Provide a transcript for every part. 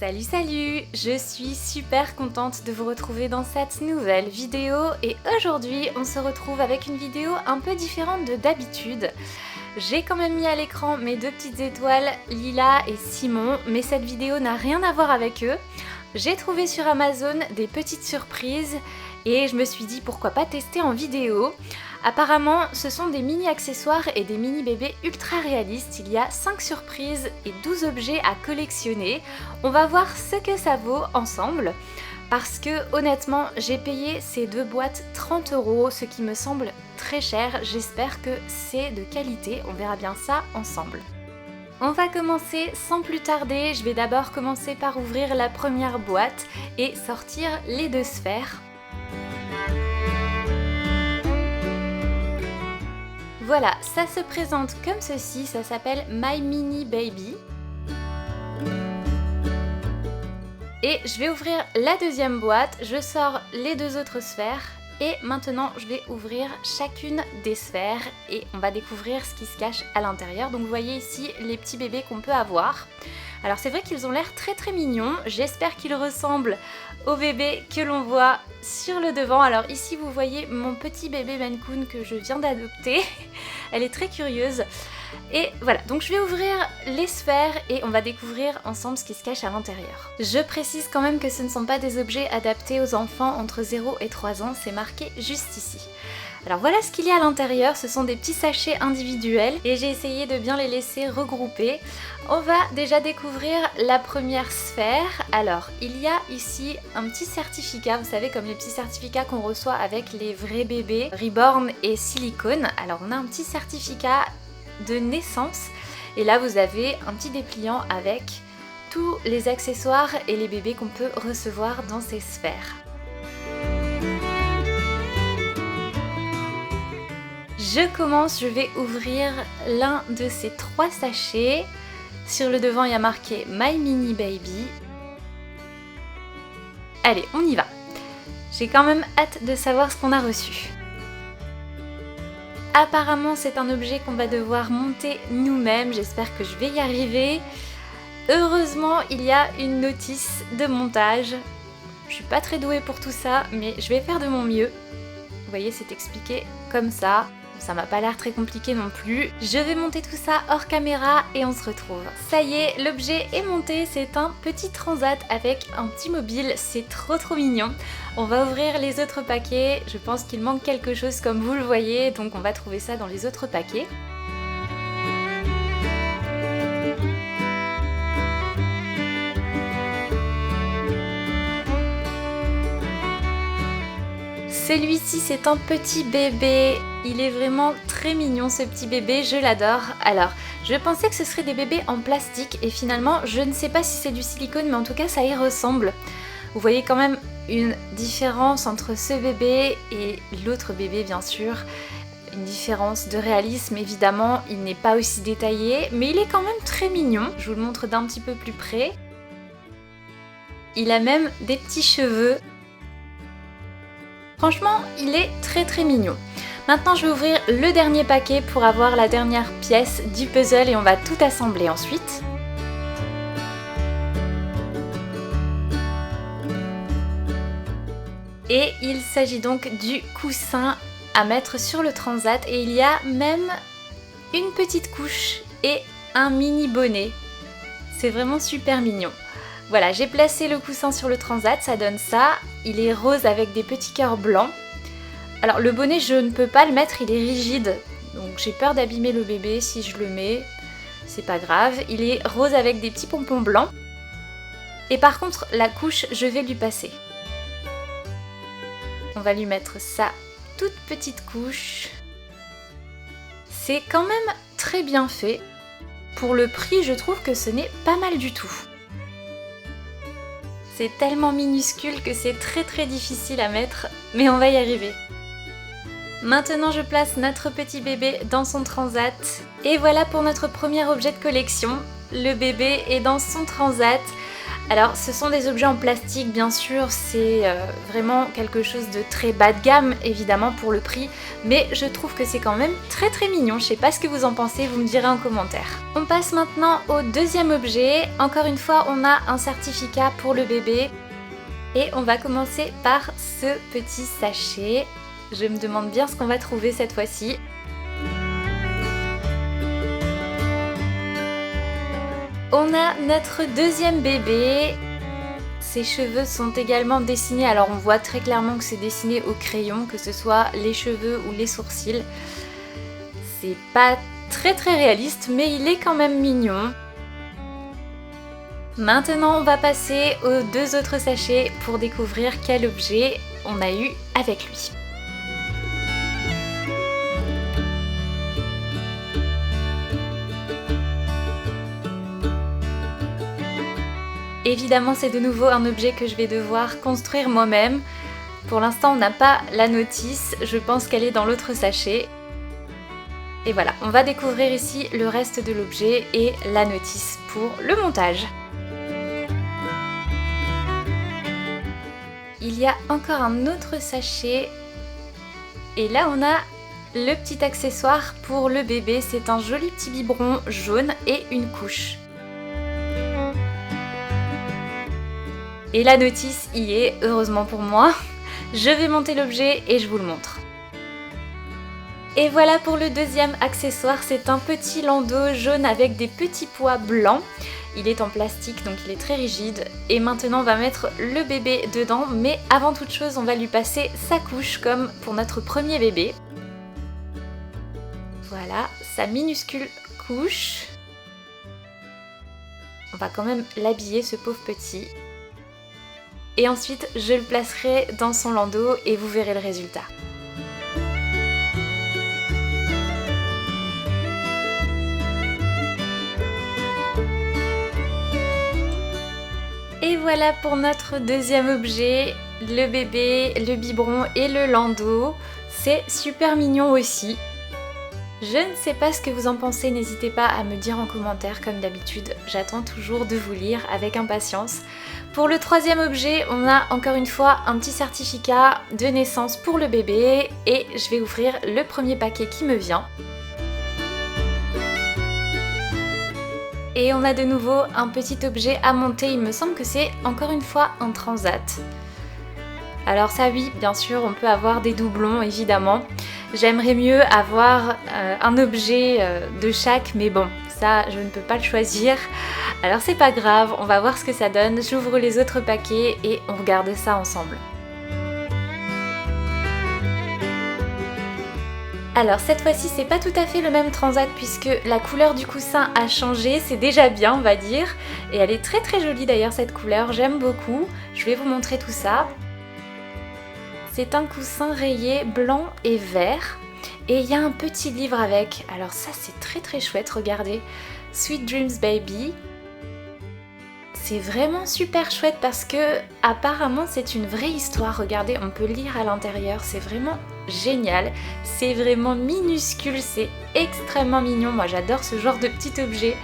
Salut salut! Je suis super contente de vous retrouver dans cette nouvelle vidéo et aujourd'hui on se retrouve avec une vidéo un peu différente de d'habitude. J'ai quand même mis à l'écran mes deux petites étoiles, Lila et Simon, mais cette vidéo n'a rien à voir avec eux. J'ai trouvé sur Amazon des petites surprises et je me suis dit pourquoi pas tester en vidéo. Apparemment, ce sont des mini accessoires et des mini bébés ultra réalistes. Il y a 5 surprises et 12 objets à collectionner. On va voir ce que ça vaut ensemble. Parce que honnêtement, j'ai payé ces deux boîtes 30 €, ce qui me semble très cher. J'espère que c'est de qualité. On verra bien ça ensemble. On va commencer sans plus tarder. Je vais d'abord commencer par ouvrir la première boîte et sortir les deux sphères. Voilà, ça se présente comme ceci, ça s'appelle My Mini Baby. Et je vais ouvrir la deuxième boîte, je sors les deux autres sphères et maintenant je vais ouvrir chacune des sphères et on va découvrir ce qui se cache à l'intérieur. Donc vous voyez ici les petits bébés qu'on peut avoir. Alors c'est vrai qu'ils ont l'air très mignons, j'espère qu'ils ressemblent au bébé que l'on voit sur le devant. Alors ici vous voyez mon petit bébé Maine Coon que je viens d'adopter, elle est très curieuse. Et voilà, donc je vais ouvrir les sphères et on va découvrir ensemble ce qui se cache à l'intérieur. Je précise quand même que ce ne sont pas des objets adaptés aux enfants entre 0 et 3 ans, c'est marqué juste ici. Alors voilà ce qu'il y a à l'intérieur, ce sont des petits sachets individuels et j'ai essayé de bien les laisser regrouper. On va déjà découvrir la première sphère. Alors il y a ici un petit certificat, vous savez comme les petits certificats qu'on reçoit avec les vrais bébés Reborn et Silicone. Alors on a un petit certificat de naissance et là vous avez un petit dépliant avec tous les accessoires et les bébés qu'on peut recevoir dans ces sphères. Je commence, je vais ouvrir l'un de ces 3 sachets. Sur le devant, il y a marqué My Mini Baby. Allez, on y va. J'ai quand même hâte de savoir ce qu'on a reçu. Apparemment, c'est un objet qu'on va devoir monter nous-mêmes. J'espère que je vais y arriver. Heureusement, il y a une notice de montage. Je suis pas très douée pour tout ça, mais je vais faire de mon mieux. Vous voyez, c'est expliqué comme ça. Ça m'a pas l'air très compliqué non plus. Je vais monter tout ça hors caméra et on se retrouve. Ça y est, l'objet est monté. C'est un petit transat avec un petit mobile. C'est trop mignon. On va ouvrir les autres paquets. Je pense qu'il manque quelque chose comme vous le voyez. Donc on va trouver ça dans les autres paquets. Celui-ci c'est un petit bébé, il est vraiment très mignon ce petit bébé, je l'adore. Alors, je pensais que ce serait des bébés en plastique et finalement je ne sais pas si c'est du silicone mais en tout cas ça y ressemble. Vous voyez quand même une différence entre ce bébé et l'autre bébé bien sûr. Une différence de réalisme évidemment, il n'est pas aussi détaillé mais il est quand même très mignon. Je vous le montre d'un petit peu plus près. Il a même des petits cheveux. Franchement, il est très mignon. Maintenant, je vais ouvrir le dernier paquet pour avoir la dernière pièce du puzzle et on va tout assembler ensuite. Et il s'agit donc du coussin à mettre sur le transat et il y a même une petite couche et un mini bonnet. C'est vraiment super mignon. Voilà, j'ai placé le coussin sur le transat, ça donne ça. Il est rose avec des petits cœurs blancs. Alors le bonnet, je ne peux pas le mettre, il est rigide. Donc j'ai peur d'abîmer le bébé si je le mets. C'est pas grave. Il est rose avec des petits pompons blancs. Et par contre, la couche, je vais lui passer. On va lui mettre sa toute petite couche. C'est quand même très bien fait. Pour le prix, je trouve que ce n'est pas mal du tout. C'est tellement minuscule que c'est très difficile à mettre, mais on va y arriver. Maintenant je place notre petit bébé dans son transat. Et voilà pour notre premier objet de collection. Le bébé est dans son transat. Alors ce sont des objets en plastique bien sûr, c'est vraiment quelque chose de très bas de gamme évidemment pour le prix, mais je trouve que c'est quand même très très mignon, je sais pas ce que vous en pensez, vous me direz en commentaire. On passe maintenant au deuxième objet, encore une fois on a un certificat pour le bébé et on va commencer par ce petit sachet. Je me demande bien ce qu'on va trouver cette fois-ci. On a notre deuxième bébé. Ses cheveux sont également dessinés, alors on voit très clairement que c'est dessiné au crayon, que ce soit les cheveux ou les sourcils. C'est pas très réaliste, mais il est quand même mignon. Maintenant on va passer aux deux autres sachets pour découvrir quel objet on a eu avec lui. Évidemment, c'est de nouveau un objet que je vais devoir construire moi-même. Pour l'instant, on n'a pas la notice, je pense qu'elle est dans l'autre sachet. Et voilà, on va découvrir ici le reste de l'objet et la notice pour le montage. Il y a encore un autre sachet. Et là, on a le petit accessoire pour le bébé. C'est un joli petit biberon jaune et une couche. Et la notice y est, heureusement pour moi. Je vais monter l'objet et je vous le montre. Et voilà pour le deuxième accessoire, c'est un petit landau jaune avec des petits pois blancs. Il est en plastique donc il est très rigide. Et maintenant on va mettre le bébé dedans, mais avant toute chose on va lui passer sa couche comme pour notre premier bébé. Voilà, sa minuscule couche. On va quand même l'habiller ce pauvre petit. Et ensuite je le placerai dans son landau et vous verrez le résultat. Et voilà pour notre deuxième objet, le bébé, le biberon et le landau. C'est super mignon aussi. Je ne sais pas ce que vous en pensez, n'hésitez pas à me dire en commentaire comme d'habitude, j'attends toujours de vous lire avec impatience. Pour le troisième objet, on a encore une fois un petit certificat de naissance pour le bébé et je vais ouvrir le premier paquet qui me vient. Et on a de nouveau un petit objet à monter, il me semble que c'est encore une fois un transat. Alors ça oui, bien sûr, on peut avoir des doublons évidemment. J'aimerais mieux avoir un objet de chaque, mais bon, ça je ne peux pas le choisir. Alors c'est pas grave, on va voir ce que ça donne. J'ouvre les autres paquets et on regarde ça ensemble. Alors cette fois-ci c'est pas tout à fait le même transat puisque la couleur du coussin a changé, c'est déjà bien on va dire. Et elle est très jolie d'ailleurs cette couleur, j'aime beaucoup. Je vais vous montrer tout ça. C'est un coussin rayé blanc et vert et il y a un petit livre avec. Alors ça c'est très chouette, regardez. Sweet Dreams Baby. C'est vraiment super chouette parce que apparemment c'est une vraie histoire. Regardez, on peut lire à l'intérieur, c'est vraiment génial. C'est vraiment minuscule, c'est extrêmement mignon. Moi j'adore ce genre de petit objet.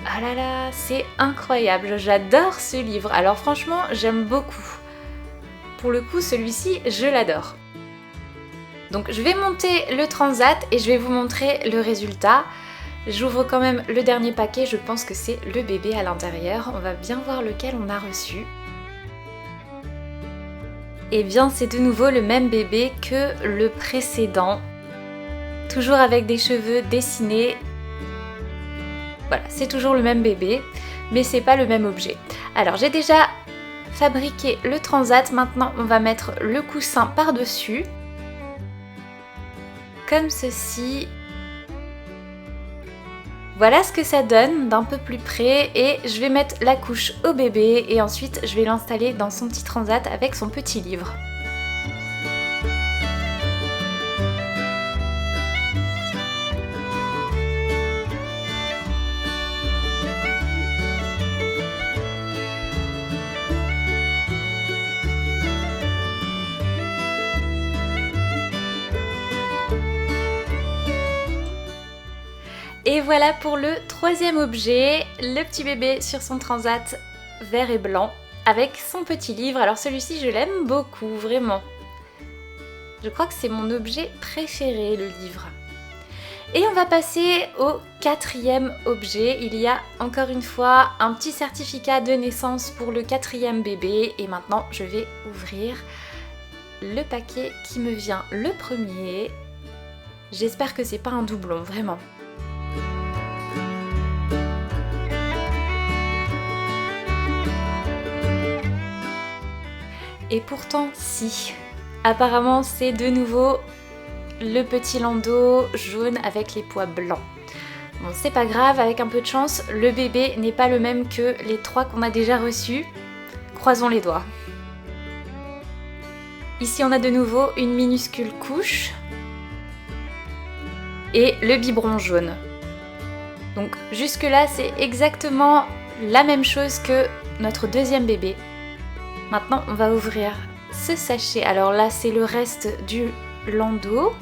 Ah là là, c'est incroyable, j'adore ce livre. Alors franchement, j'aime beaucoup. Pour le coup, celui-ci, je l'adore. Donc je vais monter le transat et je vais vous montrer le résultat. J'ouvre quand même le dernier paquet, je pense que c'est le bébé à l'intérieur. On va bien voir lequel on a reçu. Et bien c'est de nouveau le même bébé que le précédent. Toujours avec des cheveux dessinés. Voilà, c'est toujours le même bébé, mais c'est pas le même objet. Alors j'ai déjà fabriqué le transat, maintenant on va mettre le coussin par-dessus. Comme ceci. Voilà ce que ça donne d'un peu plus près et je vais mettre la couche au bébé et ensuite je vais l'installer dans son petit transat avec son petit livre. Et voilà pour le troisième objet, le petit bébé sur son transat vert et blanc avec son petit livre. Alors celui-ci je l'aime beaucoup, vraiment. Je crois que c'est mon objet préféré, le livre. Et on va passer au 4e objet. Il y a encore une fois un petit certificat de naissance pour le 4e bébé. Et maintenant je vais ouvrir le paquet qui me vient le premier. J'espère que c'est pas un doublon, vraiment. Et pourtant, si. Apparemment, c'est de nouveau le petit landau jaune avec les pois blancs. Bon, c'est pas grave, avec un peu de chance, le bébé n'est pas le même que les 3 qu'on a déjà reçus. Croisons les doigts. Ici, on a de nouveau une minuscule couche et le biberon jaune. Donc jusque-là, c'est exactement la même chose que notre 2e bébé. Maintenant, on va ouvrir ce sachet. Alors là, c'est le reste du landau.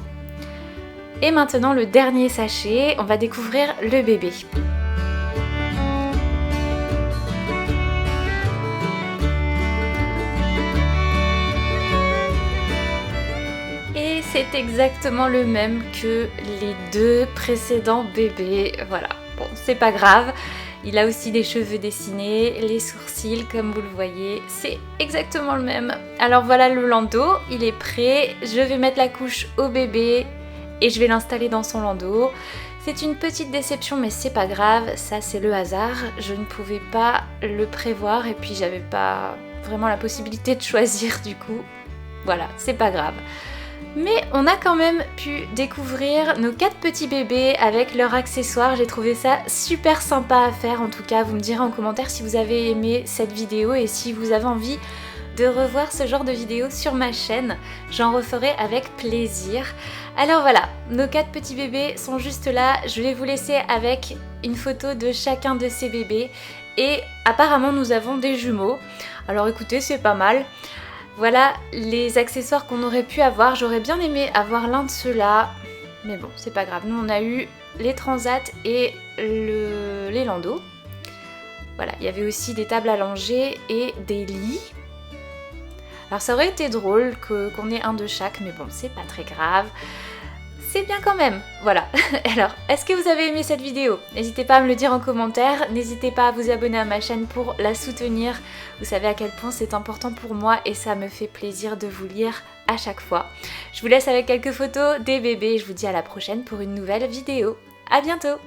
Et maintenant, le dernier sachet, on va découvrir le bébé. Et c'est exactement le même que les 2 précédents bébés. Voilà, bon, c'est pas grave. Il a aussi des cheveux dessinés, les sourcils comme vous le voyez, c'est exactement le même. Alors voilà le landau, il est prêt. Je vais mettre la couche au bébé et je vais l'installer dans son landau. C'est une petite déception mais c'est pas grave, ça c'est le hasard. Je ne pouvais pas le prévoir et puis j'avais pas vraiment la possibilité de choisir du coup. Voilà, c'est pas grave. Mais on a quand même pu découvrir nos 4 petits bébés avec leurs accessoires. J'ai trouvé ça super sympa à faire. En tout cas, vous me direz en commentaire si vous avez aimé cette vidéo et si vous avez envie de revoir ce genre de vidéo sur ma chaîne. J'en referai avec plaisir. Alors voilà, nos 4 petits bébés sont juste là. Je vais vous laisser avec une photo de chacun de ces bébés. Et apparemment, nous avons des jumeaux. Alors écoutez, c'est pas mal. Voilà les accessoires qu'on aurait pu avoir. J'aurais bien aimé avoir l'un de ceux-là. Mais bon, c'est pas grave. Nous, on a eu les transats et les landaux. Voilà, il y avait aussi des tables allongées et des lits. Alors ça aurait été drôle qu'on ait un de chaque, mais bon, c'est pas très grave. C'est bien quand même, voilà. Alors, est-ce que vous avez aimé cette vidéo? N'hésitez pas à me le dire en commentaire, n'hésitez pas à vous abonner à ma chaîne pour la soutenir. Vous savez à quel point c'est important pour moi et ça me fait plaisir de vous lire à chaque fois. Je vous laisse avec quelques photos des bébés et je vous dis à la prochaine pour une nouvelle vidéo. À bientôt!